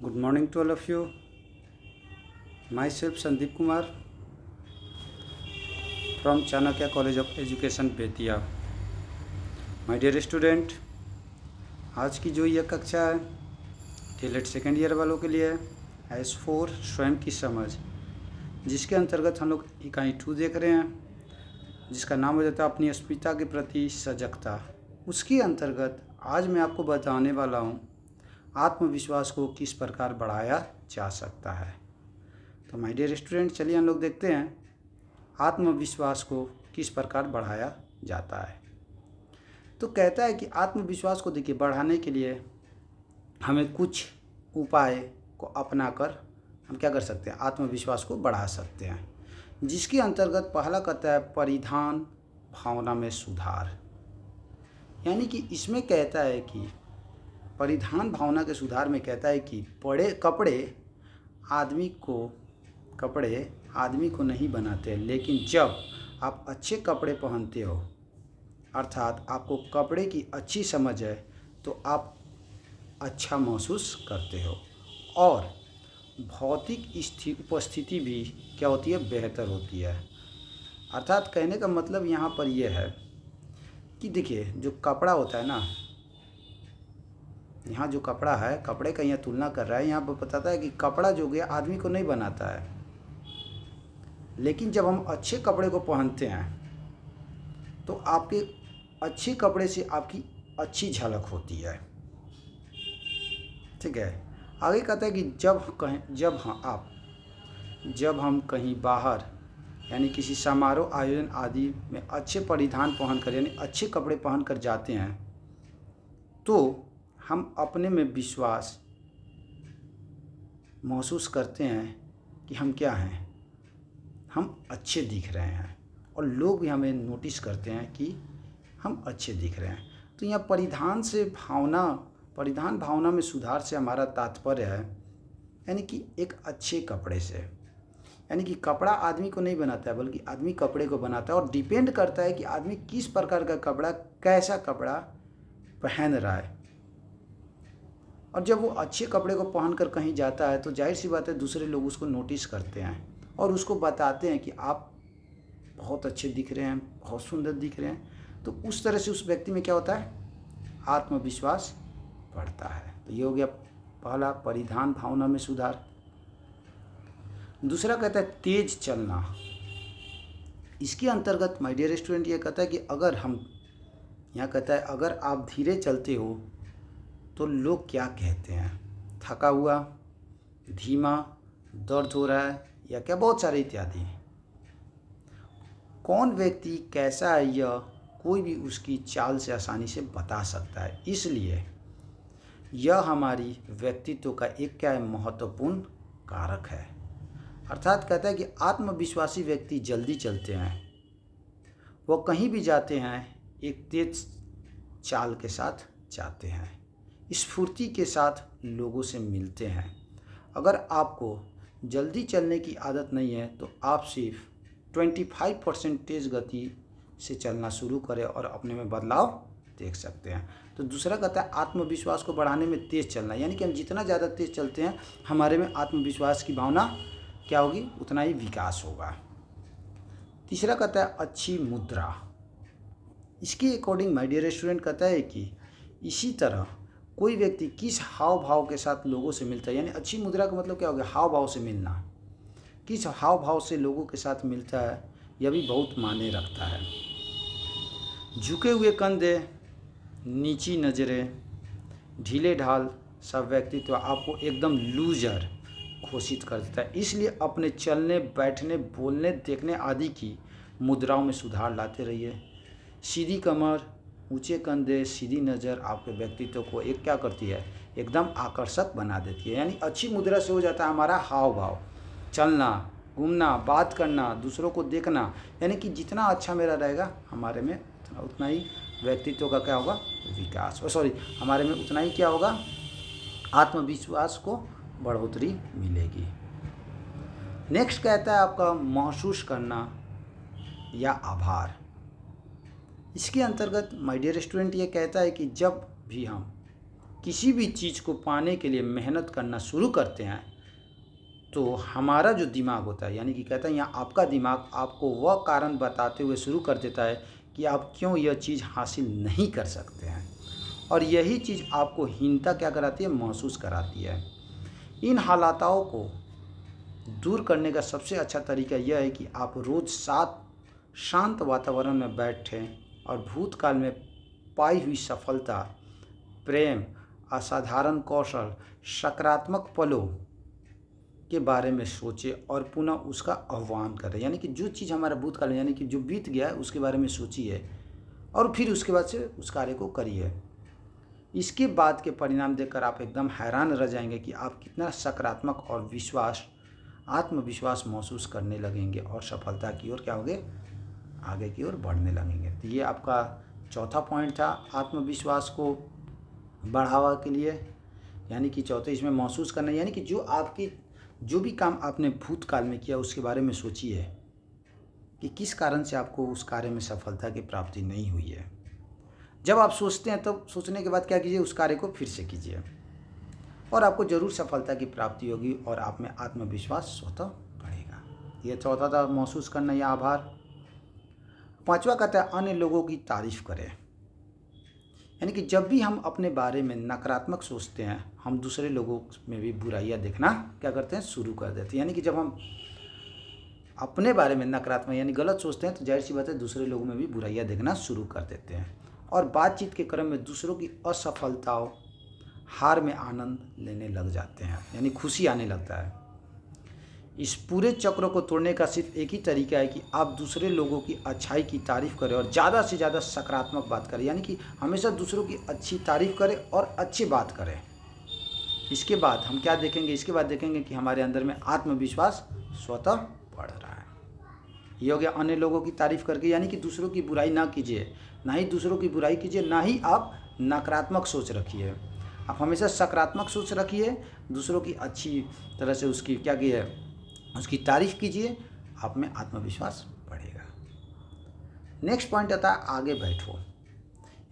Good morning to all of you. Myself Sandeep Kumar from Chanakya College of Education Bettiah. My dear student, आज की जो यह कक्षा है टीलेट सेकेंड ईयर वालों के लिए है S4 स्वयं की समझ, जिसके अंतर्गत हम लोग इकाई 2 देख रहे हैं, जिसका नाम हो जाता है अपनी अस्मिता के प्रति सजगता. उसके अंतर्गत आज मैं आपको बताने वाला हूँ आत्मविश्वास को किस प्रकार बढ़ाया जा सकता है. तो माय डियर स्टूडेंट, चलिए हम लोग देखते हैं आत्मविश्वास को किस प्रकार बढ़ाया जाता है. तो कहता है कि आत्मविश्वास को देखिए बढ़ाने के लिए हमें कुछ उपाय को अपनाकर हम क्या कर सकते हैं, आत्मविश्वास को बढ़ा सकते हैं, जिसके अंतर्गत पहला कहता है परिधान भावना में सुधार. यानी कि इसमें कहता है कि परिधान भावना के सुधार में कहता है कि कपड़े आदमी को नहीं बनाते, लेकिन जब आप अच्छे कपड़े पहनते हो, अर्थात आपको कपड़े की अच्छी समझ है, तो आप अच्छा महसूस करते हो और भौतिक उपस्थिति भी क्या होती है, बेहतर होती है. अर्थात कहने का मतलब यहाँ पर यह है कि देखिए जो कपड़ा होता है ना, यहाँ जो कपड़ा है, कपड़े का यहाँ तुलना कर रहा है, यहाँ पर बताता है कि कपड़ा जो गया आदमी को नहीं बनाता है, लेकिन जब हम अच्छे कपड़े को पहनते हैं तो आपके अच्छे कपड़े से आपकी अच्छी झलक होती है. ठीक है. आगे कहता है कि जब हम कहीं बाहर यानी किसी समारोह आयोजन आदि में अच्छे परिधान पहनकर यानी अच्छे कपड़े पहनकर जाते हैं, तो हम अपने में विश्वास महसूस करते हैं कि हम क्या हैं, हम अच्छे दिख रहे हैं और लोग भी हमें नोटिस करते हैं कि हम अच्छे दिख रहे हैं. तो यहाँ परिधान भावना में सुधार से हमारा तात्पर्य है यानी कि एक अच्छे कपड़े से, यानी कि कपड़ा आदमी को नहीं बनाता है, बल्कि आदमी कपड़े को बनाता है और डिपेंड करता है कि आदमी किस प्रकार का कपड़ा, कैसा कपड़ा पहन रहा है. और जब वो अच्छे कपड़े को पहनकर कहीं जाता है तो जाहिर सी बात है दूसरे लोग उसको नोटिस करते हैं और उसको बताते हैं कि आप बहुत अच्छे दिख रहे हैं, बहुत सुंदर दिख रहे हैं. तो उस तरह से उस व्यक्ति में क्या होता है, आत्मविश्वास बढ़ता है. तो ये हो गया पहला, परिधान भावना में सुधार. दूसरा कहता है तेज चलना. इसके अंतर्गत माय डियर स्टूडेंट ये कहता है कि अगर आप धीरे चलते हो तो लोग क्या कहते हैं, थका हुआ, धीमा, दर्द हो रहा है या क्या, बहुत सारे इत्यादि. कौन व्यक्ति कैसा है यह कोई भी उसकी चाल से आसानी से बता सकता है. इसलिए यह हमारी व्यक्तित्व का एक क्या है, महत्वपूर्ण कारक है. अर्थात कहता है कि आत्मविश्वासी व्यक्ति जल्दी चलते हैं, वह कहीं भी जाते हैं एक तेज चाल के साथ जाते हैं, स्फूर्ति के साथ लोगों से मिलते हैं. अगर आपको जल्दी चलने की आदत नहीं है तो आप सिर्फ 25% तेज़ गति से चलना शुरू करें और अपने में बदलाव देख सकते हैं. तो दूसरा कहता है आत्मविश्वास को बढ़ाने में तेज़ चलना, यानी कि हम जितना ज़्यादा तेज़ चलते हैं हमारे में आत्मविश्वास की भावना क्या होगी, उतना ही विकास होगा. तीसरा कहता है अच्छी मुद्रा. इसके अकॉर्डिंग माय डियर स्टूडेंट कहता है कि इसी तरह कोई व्यक्ति किस हाव भाव के साथ लोगों से मिलता है, यानी अच्छी मुद्रा का मतलब क्या हो गया, हाव भाव से मिलना. किस हाव भाव से लोगों के साथ मिलता है यह भी बहुत मायने रखता है. झुके हुए कंधे, नीची नज़रें, ढीले ढाल सब व्यक्तित्व आपको एकदम लूजर घोषित कर देता है. इसलिए अपने चलने, बैठने, बोलने, देखने आदि की मुद्राओं में सुधार लाते रहिए. सीधी कमर, ऊंचे कंधे, सीधी नज़र आपके व्यक्तित्व को एक क्या करती है, एकदम आकर्षक बना देती है. यानी अच्छी मुद्रा से हो जाता है हमारा हाव भाव, चलना, घूमना, बात करना, दूसरों को देखना. यानी कि जितना अच्छा मेरा रहेगा हमारे में उतना ही व्यक्तित्व का क्या होगा, विकास, हमारे में उतना ही क्या होगा, आत्मविश्वास को बढ़ोतरी मिलेगी. नेक्स्ट कहता है आपका महसूस करना या आभार. इसके अंतर्गत माय डियर स्टूडेंट ये कहता है कि जब भी हम किसी भी चीज़ को पाने के लिए मेहनत करना शुरू करते हैं तो हमारा जो दिमाग होता है, यानी कि कहता है यहाँ आपका दिमाग आपको वह कारण बताते हुए शुरू कर देता है कि आप क्यों यह चीज़ हासिल नहीं कर सकते हैं, और यही चीज़ आपको हीनता क्या कराती है, महसूस कराती है। इन हालातों को दूर करने का सबसे अच्छा तरीका यह है कि आप रोज़ शांत वातावरण में बैठें और भूतकाल में पाई हुई सफलता, प्रेम, असाधारण कौशल, सकारात्मक पलों के बारे में सोचें और पुनः उसका आह्वान करें। यानी कि जो चीज़ हमारा भूतकाल में, यानी कि जो बीत गया है, उसके बारे में सोचिए और फिर उसके बाद से उस कार्य को करिए। इसके बाद के परिणाम देखकर आप एकदम हैरान रह जाएंगे कि आप कितना सकारात्मक और आत्मविश्वास महसूस करने लगेंगे और सफलता की ओर क्या होगे, आगे की ओर बढ़ने लगेंगे। तो ये आपका चौथा पॉइंट था, आत्मविश्वास को बढ़ावा के लिए। यानी कि चौथे इसमें महसूस करना, यानी कि जो भी काम आपने भूतकाल में किया उसके बारे में सोचिए कि किस कारण से आपको उस कार्य में सफलता की प्राप्ति नहीं हुई है। जब आप सोचते हैं तब सोचने के बाद क्या कीजिए, उस कार्य को फिर से कीजिए और आपको ज़रूर सफलता की प्राप्ति होगी और आप में आत्मविश्वास स्वतः बढ़ेगा। ये चौथा था, महसूस करना या आभार। पांचवा कहता है अन्य लोगों की तारीफ करें। यानी कि जब भी हम अपने बारे में नकारात्मक सोचते हैं, हम दूसरे लोगों में भी बुराइयां देखना क्या करते हैं, शुरू कर देते हैं। यानी कि जब हम अपने बारे में नकारात्मक यानी गलत सोचते हैं तो जाहिर सी बात है दूसरे लोगों में भी बुराइयां देखना शुरू कर देते हैं और बातचीत के क्रम में दूसरों की असफलताओं, हार में आनंद लेने लग जाते हैं, यानी खुशी आने लगता है। इस पूरे चक्र को तोड़ने का सिर्फ एक ही तरीका है कि आप दूसरे लोगों की अच्छाई की तारीफ़ करें और ज़्यादा से ज़्यादा सकारात्मक बात करें। यानी कि हमेशा दूसरों की अच्छी तारीफ़ करें और अच्छी बात करें। इसके बाद हम क्या देखेंगे, इसके बाद देखेंगे कि हमारे अंदर में आत्मविश्वास स्वतः बढ़ रहा है। ये हो गया अन्य लोगों की तारीफ़ करके, यानी कि दूसरों की बुराई ना कीजिए, ना ही दूसरों की बुराई कीजिए, ना ही आप नकारात्मक सोच रखिए। आप हमेशा सकारात्मक सोच रखिए, दूसरों की अच्छी तरह से उसकी क्या की है, उसकी तारीफ़ कीजिए, आप में आत्मविश्वास बढ़ेगा। नेक्स्ट पॉइंट आता है आगे बैठो।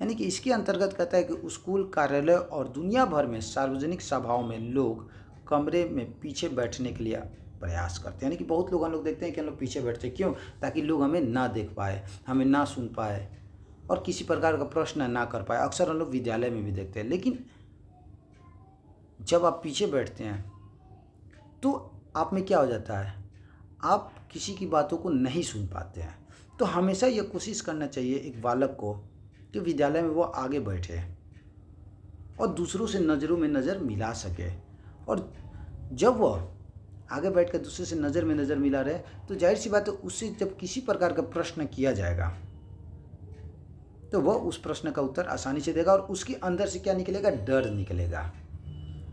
यानी कि इसके अंतर्गत कहता है कि स्कूल, कार्यालय और दुनिया भर में सार्वजनिक सभाओं में लोग कमरे में पीछे बैठने के लिए प्रयास करते हैं। यानी कि बहुत लोग हम लोग देखते हैं कि हम लोग पीछे बैठते हैं, क्यों, ताकि लोग हमें ना देख पाए, हमें ना सुन पाए और किसी प्रकार का प्रश्न ना कर पाए। अक्सर हम लोग विद्यालय में भी देखते हैं। लेकिन जब आप पीछे बैठते हैं तो आप में क्या हो जाता है, आप किसी की बातों को नहीं सुन पाते हैं। तो हमेशा ये कोशिश करना चाहिए एक बालक को कि विद्यालय में वो आगे बैठे और दूसरों से नज़रों में नज़र मिला सके, और जब वो आगे बैठ कर दूसरे से नज़र में नज़र मिला रहे तो जाहिर सी बात है उससे जब किसी प्रकार का प्रश्न किया जाएगा तो वह उस प्रश्न का उत्तर आसानी से देगा और उसके अंदर से क्या निकलेगा, डर निकलेगा।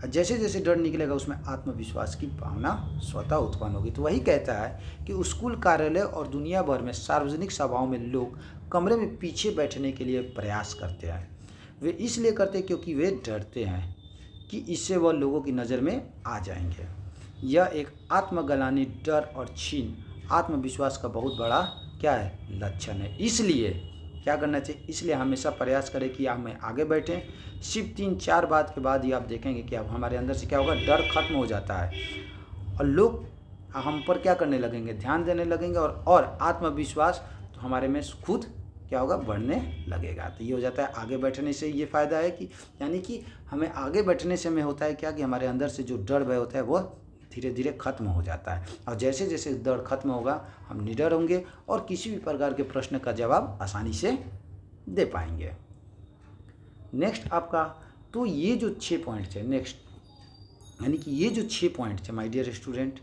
जैसे जैसे डर निकलेगा उसमें आत्मविश्वास की भावना स्वतः उत्पन्न होगी। तो वही कहता है कि स्कूल, कार्यालय और दुनिया भर में सार्वजनिक सभाओं में लोग कमरे में पीछे बैठने के लिए प्रयास करते हैं। वे इसलिए करते हैं क्योंकि वे डरते हैं कि इससे वह लोगों की नज़र में आ जाएंगे। यह एक आत्मग्लानि, डर और छीन आत्मविश्वास का बहुत बड़ा क्या है, लक्षण है। इसलिए क्या करना चाहिए, इसलिए हमेशा प्रयास करें कि हम आगे बैठें। सिर्फ 3-4 बात के बाद ही आप देखेंगे कि अब हमारे अंदर से क्या होगा, डर खत्म हो जाता है और लोग हम पर क्या करने लगेंगे, ध्यान देने लगेंगे और आत्मविश्वास तो हमारे में खुद क्या होगा, बढ़ने लगेगा। तो ये हो जाता है आगे बैठने से ये फ़ायदा है कि यानी कि हमें आगे बैठने से में होता है क्या कि हमारे अंदर से जो डर भय होता है वो धीरे धीरे खत्म हो जाता है और जैसे जैसे डर खत्म होगा हम निडर होंगे और किसी भी प्रकार के प्रश्न का जवाब आसानी से दे पाएंगे। नेक्स्ट आपका, तो ये जो 6 पॉइंट थे, नेक्स्ट यानी कि ये जो 6 पॉइंट थे माय डियर स्टूडेंट,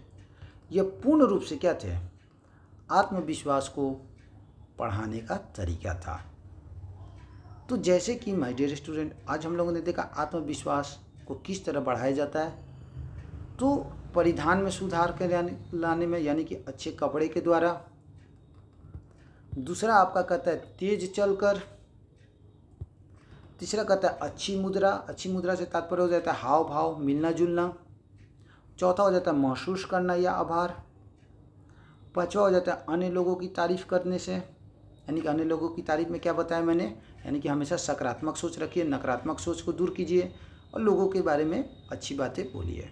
ये पूर्ण रूप से क्या थे, आत्मविश्वास को बढ़ाने का तरीका था। तो जैसे कि माय डियर स्टूडेंट आज हम लोगों ने देखा आत्मविश्वास को किस तरह बढ़ाया जाता है, तो परिधान में सुधार के लाने में, यानी कि अच्छे कपड़े के द्वारा। दूसरा आपका कहता है तेज चलकर। तीसरा कहता है अच्छी मुद्रा। अच्छी मुद्रा से तात्पर्य हो जाता है हाव भाव, मिलना जुलना। चौथा हो जाता है महसूस करना या आभार। पांचवा हो जाता है अन्य लोगों की तारीफ करने से, यानी कि अन्य लोगों की तारीफ में क्या बताया मैंने, यानी कि हमेशा सकारात्मक सोच रखिए, नकारात्मक सोच को दूर कीजिए। और लोगों के बारे में अच्छी बातें बोलिए।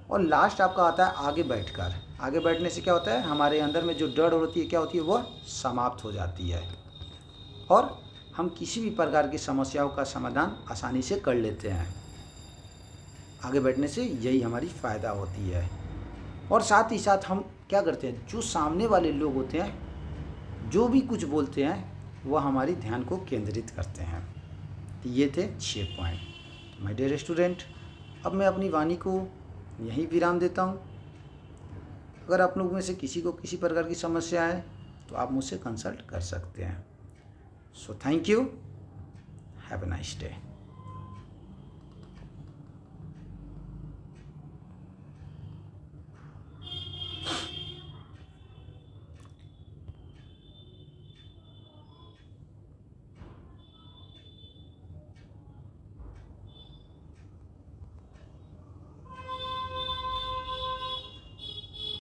और लास्ट आपका आता है आगे बैठकर। आगे बैठने से क्या होता है, हमारे अंदर में जो डर होती है क्या होती है, वह समाप्त हो जाती है और हम किसी भी प्रकार की समस्याओं का समाधान आसानी से कर लेते हैं। आगे बैठने से यही हमारी फ़ायदा होती है। और साथ ही साथ हम क्या करते हैं, जो सामने वाले लोग होते हैं जो भी कुछ बोलते हैं वह हमारी ध्यान को केंद्रित करते हैं। तो ये थे 6 पॉइंट। माय डियर स्टूडेंट, अब मैं अपनी वाणी को यहीं विराम देता हूँ। अगर आप लोग में से किसी को किसी प्रकार की समस्या है तो आप मुझसे कंसल्ट कर सकते हैं। So thank you, have a nice day.